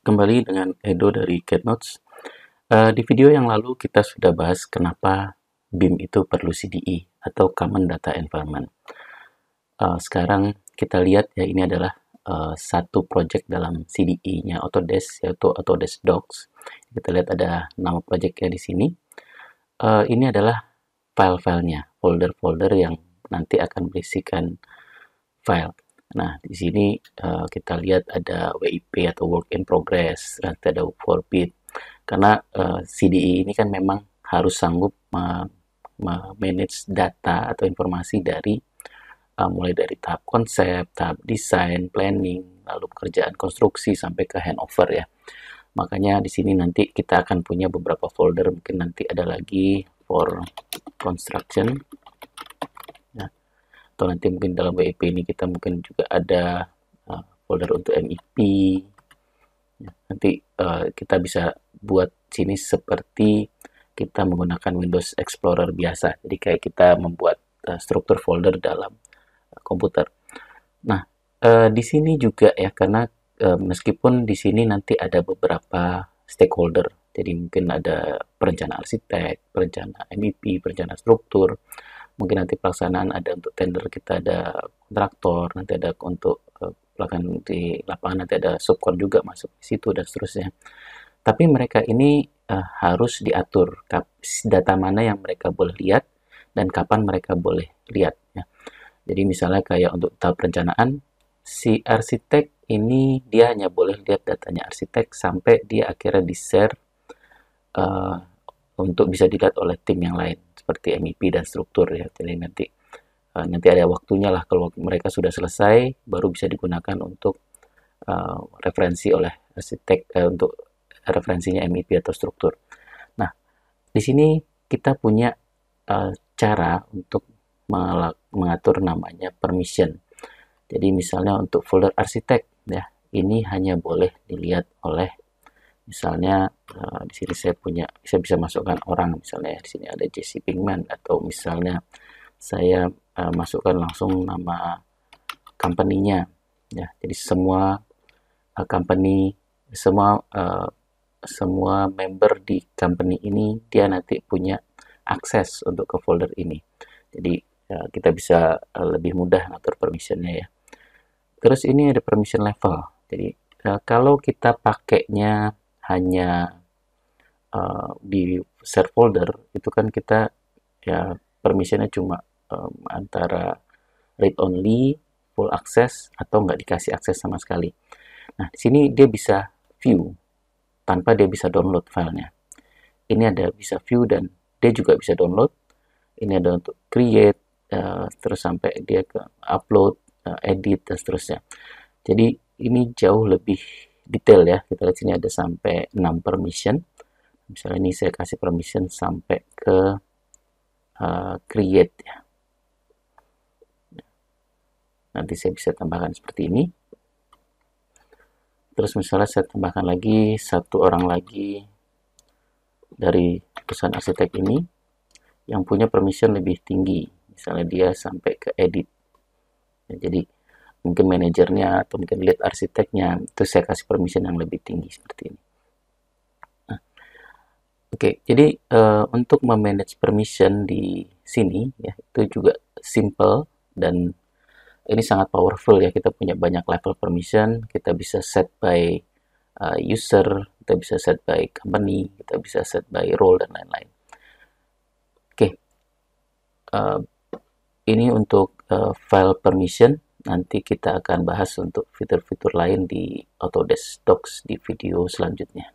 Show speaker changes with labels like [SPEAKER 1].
[SPEAKER 1] Kembali dengan Edo dari GetNotes. Di video yang lalu kita sudah bahas kenapa BIM itu perlu CDE atau Common Data Environment. Sekarang kita lihat ya, ini adalah satu project dalam CDE-nya Autodesk, yaitu Autodesk Docs. Kita lihat ada nama projectnya di sini. Ini adalah file-filenya, folder-folder yang nanti akan berisikan file. Nah, di sini kita lihat ada WIP atau Work in Progress, nanti ada Forbit. Karena CDE ini kan memang harus sanggup manage data atau informasi dari mulai dari tahap konsep, tahap desain, planning, lalu pekerjaan konstruksi sampai ke handover ya. Makanya di sini nanti kita akan punya beberapa folder, mungkin nanti ada lagi for construction. Atau nanti mungkin dalam WIP ini kita mungkin juga ada folder untuk MEP. Nanti kita bisa buat sini seperti kita menggunakan Windows Explorer biasa. Jadi kayak kita membuat struktur folder dalam komputer. Nah, di sini juga ya, karena meskipun di sini nanti ada beberapa stakeholder. Jadi mungkin ada perencana arsitek, perencana MEP, perencana struktur. Mungkin nanti pelaksanaan ada untuk tender, kita ada kontraktor, nanti ada untuk pelaksanaan di lapangan, nanti ada subkon juga masuk di situ dan seterusnya. Tapi mereka ini harus diatur data mana yang mereka boleh lihat dan kapan mereka boleh lihat ya. Jadi misalnya kayak untuk tahap perencanaan, si arsitek ini dia hanya boleh lihat datanya arsitek sampai dia akhirnya di-share untuk bisa dilihat oleh tim yang lain seperti MEP dan struktur ya. Jadi nanti ada waktunya lah, kalau mereka sudah selesai baru bisa digunakan untuk referensi oleh arsitek untuk referensinya MEP atau struktur. Nah, di sini kita punya cara untuk mengatur namanya permission. Jadi misalnya untuk folder arsitek ya, ini hanya boleh dilihat oleh misalnya di sini saya bisa masukkan orang, misalnya di sini ada Jesse Pinkman, atau misalnya saya masukkan langsung nama company-nya ya. Jadi semua company, semua member di company ini dia nanti punya akses untuk ke folder ini. Jadi kita bisa lebih mudah ngatur permission-nya ya. Terus ini ada permission level. Jadi kalau kita pakainya hanya di share folder, itu kan kita ya permissionnya cuma antara read only, full access, atau nggak dikasih akses sama sekali. Nah, di sini dia bisa view tanpa dia bisa download filenya. Ini ada bisa view dan dia juga bisa download. Ini ada untuk create, terus sampai dia ke upload, edit, dan seterusnya. Jadi ini jauh lebih detail ya. Kita lihat sini ada sampai 6 permission. Misalnya ini saya kasih permission sampai ke create ya. Nanti saya bisa tambahkan seperti ini. Terus misalnya saya tambahkan lagi satu orang lagi dari perusahaan arsitek ini yang punya permission lebih tinggi. Misalnya dia sampai ke edit. Ya, jadi mungkin manajernya atau mungkin lead arsiteknya itu saya kasih permission yang lebih tinggi seperti ini. Nah, Oke, jadi untuk memanage permission di sini ya itu juga simple dan ini sangat powerful ya. Kita punya banyak level permission, kita bisa set by user, kita bisa set by company, kita bisa set by role dan lain-lain. Oke, ini untuk file permission. Nanti kita akan bahas untuk fitur-fitur lain di Autodesk Docs di video selanjutnya.